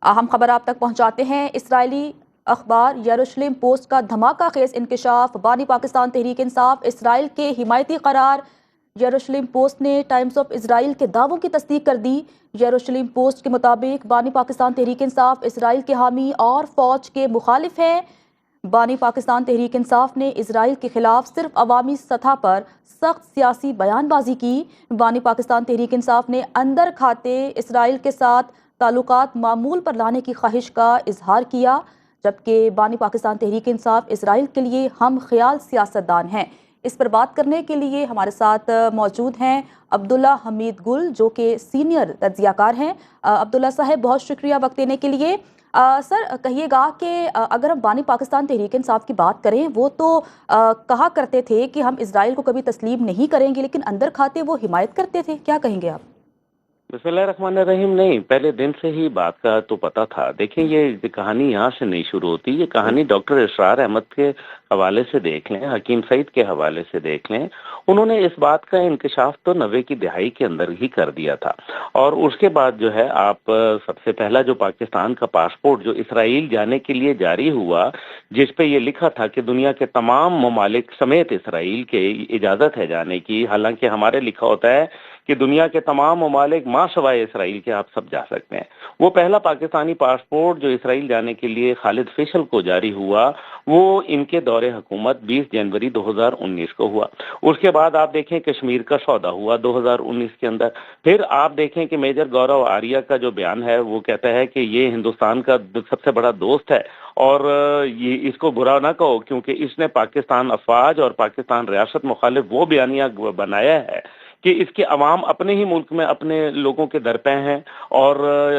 اہم خبر آپ تک پہنچاتے ہیں۔ اسرائیلی اخبار یروشلم پوسٹ کا دھماکہ خیز انکشاف، بانی پاکستان تحریک انصاف اسرائیل کے حمایتی قرار۔ یروشلم پوسٹ نے ٹائمز آف اسرائیل کے دعووں کی تصدیق کر دی۔ یروشلم پوسٹ کے مطابق بانی پاکستان تحریک انصاف اسرائیل کے حامی اور فوج کے مخالف ہیں۔ بانی پاکستان تحریک انصاف نے اسرائیل کے خلاف صرف عوامی سطح پر سخت سیاسی بیان بازی کی۔ بانی پاکستان تحریک انصاف نے اندر کھاتے اسرائیل کے ساتھ تعلقات معمول پر لانے کی خواہش کا اظہار کیا، جبکہ بانی پاکستان تحریک انصاف اسرائیل کے لیے ہم خیال سیاستدان ہیں۔ اس پر بات کرنے کے لیے ہمارے ساتھ موجود ہیں عبداللہ حمید گل، جو کہ سینئر تجزیہ کار ہیں۔ عبداللہ صاحب، بہت شکریہ وقت دینے کے لیے۔ سر، کہیے گا کہ اگر ہم بانی پاکستان تحریک انصاف کی بات کریں، وہ تو کہا کرتے تھے کہ ہم اسرائیل کو کبھی تسلیم نہیں کریں گے، لیکن اندر کھاتے وہ حمایت کرتے تھے، کیا کہیں گے آپ؟ بسم اللہ الرحمن الرحیم۔ نہیں، پہلے دن سے ہی بات کا تو پتا تھا۔ دیکھیں، یہ کہانی یہاں سے نہیں شروع ہوتی، یہ کہانی ڈاکٹر اسرار احمد کے حوالے سے دیکھ لیں، حکیم سعید کے حوالے سے دیکھ لیں۔ انہوں نے اس بات کا انکشاف تو 90 کی دہائی کے اندر ہی کر دیا تھا، اور اس کے بعد جو ہے آپ سب سے پہلا جو پاکستان کا پاسپورٹ جو اسرائیل جانے کے لیے جاری ہوا، جس پہ یہ لکھا تھا کہ دنیا کے تمام ممالک سمیت اسرائیل کے اجازت ہے جانے کی، حالانکہ ہمارے لکھا ہوتا ہے کہ دنیا کے تمام ممالک ماں سوائے اسرائیل کے آپ سب جا سکتے ہیں۔ وہ پہلا پاکستانی پاسپورٹ جو اسرائیل جانے کے لیے خالد فیصل کو جاری ہوا، وہ ان کے دور حکومت 20 جنوری 2019 کو ہوا۔ اس کے بعد آپ دیکھیں کشمیر کا سودا ہوا 2019 کے اندر۔ پھر آپ دیکھیں کہ میجر گورو آریہ کا جو بیان ہے، وہ کہتا ہے کہ یہ ہندوستان کا سب سے بڑا دوست ہے، اور یہ اس کو برا نہ کہو، کیونکہ اس نے پاکستان افواج اور پاکستان ریاست مخالف وہ بیانیہ بنایا ہے کہ اس کے عوام اپنے ہی ملک میں اپنے لوگوں کے در پہ ہیں، اور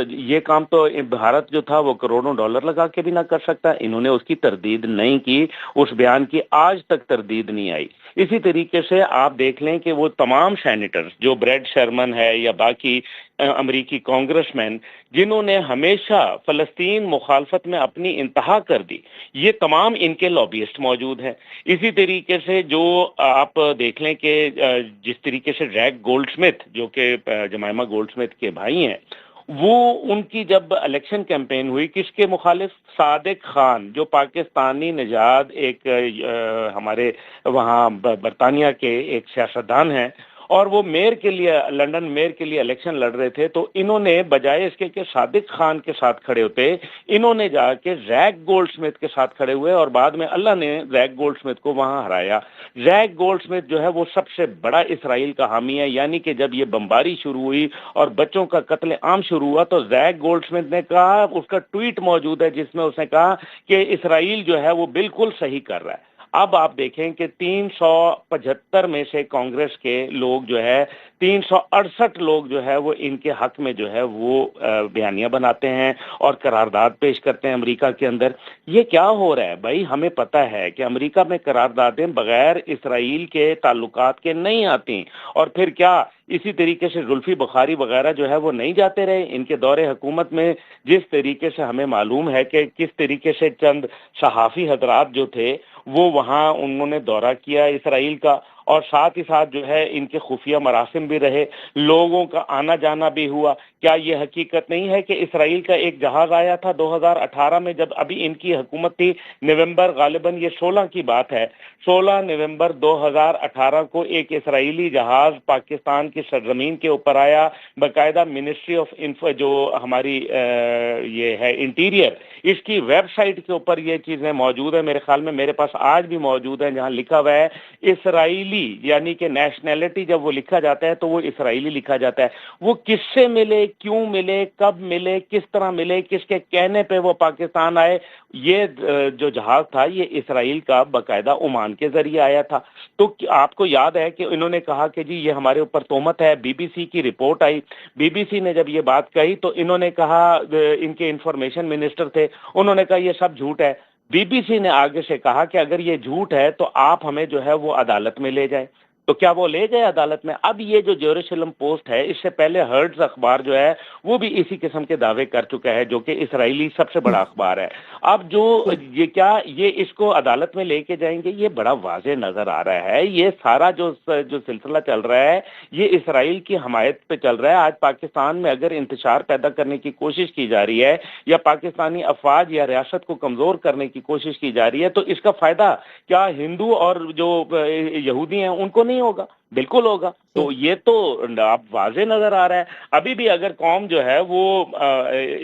یہ کام تو بھارت جو تھا وہ کروڑوں ڈالر لگا کے بھی نہ کر سکتا۔ انہوں نے اس کی تردید نہیں کی، اس بیان کی آج تک تردید نہیں آئی۔ اسی طریقے سے آپ دیکھ لیں کہ وہ تمام سینیٹرز جو بریڈ شرمن ہے یا باقی امریکی کانگریس مین، جنہوں نے ہمیشہ فلسطین مخالفت میں اپنی انتہا کر دی، یہ تمام ان کے لابیسٹ موجود ہیں۔ اسی طریقے سے جو آپ دیکھ لیں کہ جس طریقے سے ریگ گولڈ سمتھ، جو کہ جمائمہ گولڈ سمتھ کے بھائی ہیں، وہ ان کی جب الیکشن کیمپین ہوئی، کس کے مخالف؟ صادق خان، جو پاکستانی نژاد ایک ہمارے وہاں برطانیہ کے ایک سیاستدان ہیں، اور وہ میئر کے لیے، لندن میئر کے لیے الیکشن لڑ رہے تھے، تو انہوں نے بجائے اس کے کہ صادق خان کے ساتھ کھڑے ہوتے، انہوں نے جا کے ریگ گولڈ سمتھ کے ساتھ کھڑے ہوئے، اور بعد میں اللہ نے ریگ گولڈ سمتھ کو وہاں ہرایا۔ ریگ گولڈ سمتھ جو ہے وہ سب سے بڑا اسرائیل کا حامی ہے، یعنی کہ جب یہ بمباری شروع ہوئی اور بچوں کا قتل عام شروع ہوا، تو ریگ گولڈ سمتھ نے کہا، اس کا ٹویٹ موجود ہے جس میں اس نے کہا کہ اسرائیل جو ہے وہ بالکل صحیح کر رہا ہے۔ اب آپ دیکھیں کہ 375 میں سے کانگریس کے لوگ جو ہے 368 لوگ جو ہے وہ ان کے حق میں جو ہے وہ بیانیہ بناتے ہیں اور قرارداد پیش کرتے ہیں امریکہ کے اندر۔ یہ کیا ہو رہا ہے بھائی؟ ہمیں پتہ ہے کہ امریکہ میں قراردادیں بغیر اسرائیل کے تعلقات کے نہیں آتی، اور پھر کیا اسی طریقے سے زلفی بخاری وغیرہ جو ہے وہ نہیں جاتے رہے ان کے دور حکومت میں؟ جس طریقے سے ہمیں معلوم ہے کہ کس طریقے سے چند صحافی حضرات جو تھے وہ وہاں انہوں نے دورہ کیا اسرائیل کا، اور ساتھ ہی ساتھ جو ہے ان کے خفیہ مراسم بھی رہے، لوگوں کا آنا جانا بھی ہوا۔ کیا یہ حقیقت نہیں ہے کہ اسرائیل کا ایک جہاز آیا تھا 2018 میں، جب ابھی ان کی حکومت تھی، نومبر، غالباً یہ 16 کی بات ہے، 16 نومبر 2018 کو ایک اسرائیلی جہاز پاکستان کی سرزمین کے اوپر آیا، باقاعدہ منسٹری آف جو ہماری یہ ہے انٹیریئر، اس کی ویب سائٹ کے اوپر یہ چیزیں موجود ہیں، میرے خیال میں میرے پاس آج بھی موجود ہیں، جہاں لکھا ہوا ہے اسرائیلی، یعنی کہ نیشنلٹی جب وہ لکھا جاتا ہے تو وہ اسرائیلی لکھا جاتا ہے۔ وہ کس سے ملے، کیوں ملے، کب ملے، کس طرح ملے، کس کے کہنے پہ وہ پاکستان آئے؟ یہ جو جہاز تھا یہ اسرائیل کا باقاعدہ عمان کے ذریعے آیا تھا۔ تو آپ کو یاد ہے کہ انہوں نے کہا کہ جی یہ ہمارے اوپر تہمت ہے، بی بی سی کی رپورٹ آئی، بی بی سی نے جب یہ بات کہی تو انہوں نے کہا، ان کے انفارمیشن منسٹر تھے، انہوں نے کہا یہ سب جھوٹ ہے۔ بی بی سی نے آگے سے کہا کہ اگر یہ جھوٹ ہے تو آپ ہمیں جو ہے وہ عدالت میں لے جائیں۔ तो क्या वो ले गए अदालत में? अब ये जो जेरूसलम पोस्ट है, इससे पहले हर्ट्ज अखबार जो है वो भी इसी किस्म के दावे कर चुका है, जो कि इसराइली सबसे बड़ा अखबार है। अब जो ये इसको अदालत में लेके जाएंगे, ये बड़ा वाज़ेह नजर आ रहा है। ये सारा जो सिलसिला चल रहा है, ये इसराइल की हमायत पे चल रहा है। आज पाकिस्तान में अगर इंतशार पैदा करने की कोशिश की जा रही है या पाकिस्तानी अफवाज या रियासत को कमजोर करने की कोशिश की जा रही है, तो इसका फायदा क्या हिंदू और जो यहूदी हैं उनको नहीं होगा? बिल्कुल होगा। तो ये तो आप वाज़ेह नजर आ रहा है। अभी भी अगर कौम जो है वो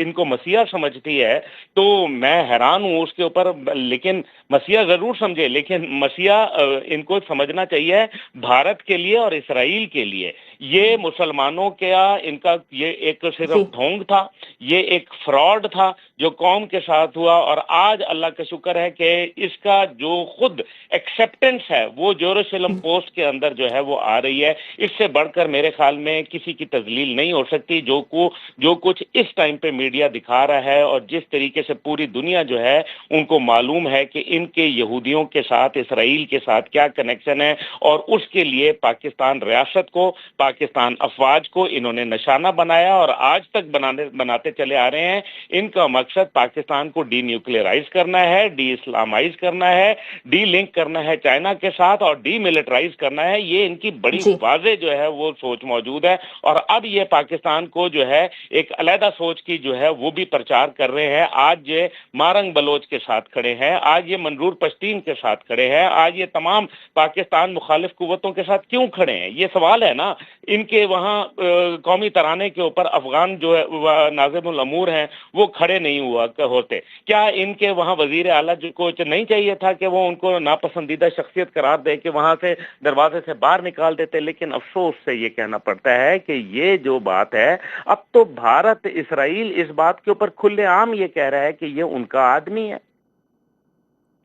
इनको मसीहा समझती है तो मैं हैरान हूँ उसके ऊपर। लेकिन मसीहा जरूर समझे, लेकिन मसीहा इनको समझना चाहिए भारत के लिए और इसराइल के लिए। ये मुसलमानों का इनका ये एक सिर्फ ढोंग था, ये एक फ्रॉड था जो कौम के साथ हुआ। और आज अल्लाह का शुक्र है कि इसका जो खुद एक्सेप्टेंस है वो जेरूसलम पोस्ट के अंदर जो है वो आ रही है। इससे बढ़कर मेरे ख्याल में किसी की तजलील नहीं हो सकती। जो कुछ इस टाइम पे मीडिया दिखा रहा है और जिस तरीके से पूरी दुनिया जो है उनको मालूम है कि इनके यहूदियों के साथ इसराइल के साथ क्या कनेक्शन है, और उसके लिए पाकिस्तान रियासत को, पाकिस्तान अफवाज को इन्होंने निशाना बनाया और आज तक बनाते चले आ रहे हैं। इनका मकसद पाकिस्तान को डी न्यूक्लियराइज करना है, डी इस्लामाइज करना है, डी लिंक करना है चाइना के साथ और डी मिलिटराइज करना है। ये इनकी बड़ी वाज़ेह जो है वो सोच मौजूद है। और अब ये पाकिस्तान को जो है एक अलहदा सोच की जो है वो भी प्रचार कर रहे हैं। आज ये मारंग बलोच के साथ खड़े हैं, आज ये मंजूर पश्तीन के साथ खड़े हैं, आज ये तमाम पाकिस्तान मुखालिफ कुव्वतों के साथ क्यों खड़े हैं? ये सवाल है ना। इनके वहाँ कौमी तराने के ऊपर अफगान जो है नाज़िमुल अमूर हैं वो खड़े नहीं हुआ होते। क्या इनके वहाँ वजीर आला जो को नहीं चाहिए था कि वो उनको नापसंदीदा शख्सियत करार दे के वहाँ से दरवाजे से बाहर निकाल देते? लेकिन अफसोस से ये कहना पड़ता है कि ये जो बात है, अब तो भारत इसराइल इस बात के ऊपर खुलेआम ये कह रहा है कि ये उनका आदमी है।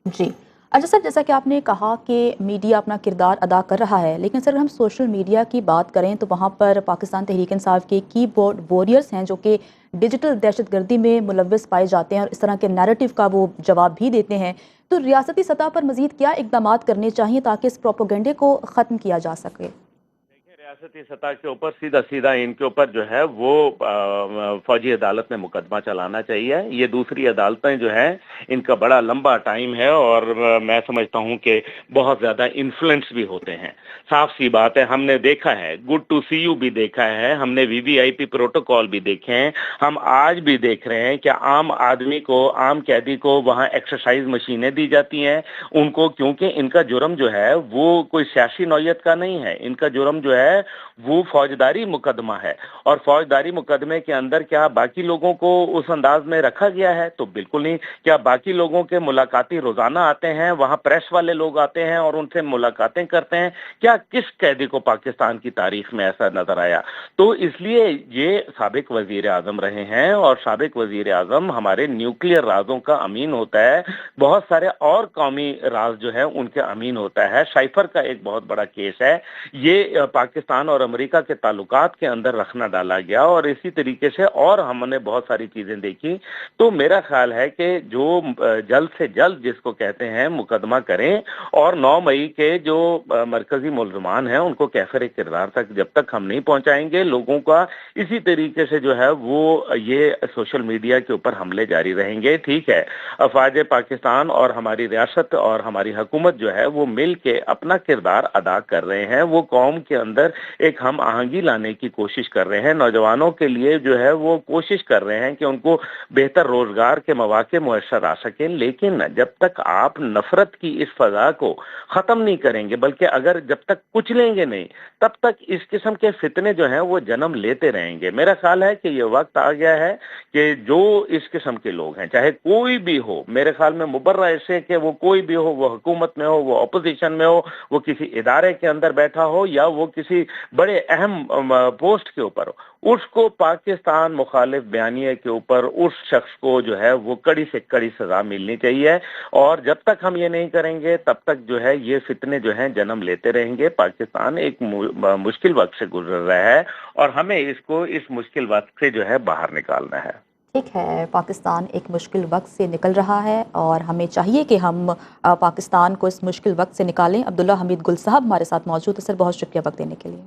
जी अच्छा सर, जैसा कि आपने कहा कि मीडिया अपना किरदार अदा कर रहा है, लेकिन सर हम सोशल मीडिया की बात करें तो वहाँ पर पाकिस्तान तहरीक इंसाफ के कीबोर्ड वॉरियर्स हैं जो कि डिजिटल दहशतगर्दी में मुलव्वस पाए जाते हैं और इस तरह के नैरेटिव का वो जवाब भी देते हैं। तो रियासती सतह पर मज़ीद क्या इक़दाम करने चाहिए ताकि इस प्रोपेगेंडे को ख़त्म किया जा सके? रियासती सतह के ऊपर सीधा इनके ऊपर जो है वो फौजी अदालत में मुकदमा चलाना चाहिए। ये दूसरी अदालतें जो हैं इनका बड़ा लंबा टाइम है और मैं समझता हूँ कि बहुत ज़्यादा इन्फ्लुएंस भी होते हैं। साफ सी बात है, हमने देखा है, गुड टू सी यू भी देखा है, हमने वीवीआईपी प्रोटोकॉल भी देखे हैं, हम आज भी देख रहे हैं कि आम आदमी को, आम कैदी को वहाँ एक्सरसाइज मशीनें दी जाती हैं उनको, क्योंकि इनका जुर्म जो है वो कोई सियासी नौयत का नहीं है। इनका जुर्म जो है वो फौजदारी मुकदमा है। और फौजदारी मुकदमे के अंदर क्या बाकी लोगों को उस अंदाज में रखा गया है? तो बिल्कुल नहीं। क्या बाकी लोगों के मुलाकाती रोजाना आते हैं, वहां प्रेस वाले लोग आते हैं और उनसे मुलाकातें करते हैं? क्या किस कैदी को पाकिस्तान की तारीख में ऐसा नजर आया? तो इसलिए ये साबिक वजीर आजम रहे हैं और साबिक वजीर आजम हमारे न्यूक्लियर राजों का अमीन होता है, बहुत सारे और कौमी राज जो है उनके अमीन होता है। साइफर का एक बहुत बड़ा केस है, ये पाकिस्तान और अमेरिका के ताल्लुकात के अंदर रखना डाला गया और इसी तरीके से और हमने बहुत सारी चीजें देखी। तो मेरा ख्याल है कि जो जल्द से जल्द जिसको कहते हैं मुकदमा करें और 9 मई के जो मरकजी मुल्ज़मान हैं उनको कैफर किरदार तक जब तक हम नहीं पहुंचाएंगे, लोगों का इसी तरीके से जो है वो ये सोशल मीडिया के ऊपर हमले जारी रहेंगे। ठीक है, अफवाज पाकिस्तान और हमारी रियासत और हमारी हुकूमत जो है वो मिल के अपना किरदार अदा कर रहे हैं, वो कौम के अंदर एक हम आहंगी लाने की कोशिश कर रहे हैं, नौजवानों के लिए जो है वो कोशिश कर रहे हैं कि उनको बेहतर रोजगार के मौके मुयस्सर आ सकें। लेकिन जब तक आप नफरत की इस फजा को खत्म नहीं करेंगे, बल्कि अगर जब तक कुचलेंगे नहीं, तब तक इस किस्म के फितने जो हैं वो जन्म लेते रहेंगे। मेरा ख्याल है कि ये वक्त आ गया है कि जो इस किस्म के लोग हैं, चाहे कोई भी हो, मेरे ख्याल में मुबर्रा ऐसे कि वो कोई भी हो, वो हुकूमत में हो, वो अपोजिशन में हो, वो किसी इदारे के अंदर बैठा हो या वो किसी बड़े अहम पोस्ट के ऊपर हो, उसको पाकिस्तान मुखालिफ बयानिए के ऊपर उस शख्स को जो है वो कड़ी से कड़ी सजा मिलनी चाहिए। और जब तक हम ये नहीं करेंगे तब तक जो है ये फितने जो हैं जन्म लेते रहेंगे। पाकिस्तान एक मुश्किल वक्त से गुजर रहा है और हमें इसको इस मुश्किल वक्त से जो है बाहर निकालना है। ایک ہے پاکستان ایک مشکل وقت سے نکل رہا ہے اور ہمیں چاہیے کہ ہم پاکستان کو اس مشکل وقت سے نکالیں۔ عبداللہ حمید گل صاحب ہمارے ساتھ موجود ہیں۔ سر بہت شکریہ وقت دینے کے لیے۔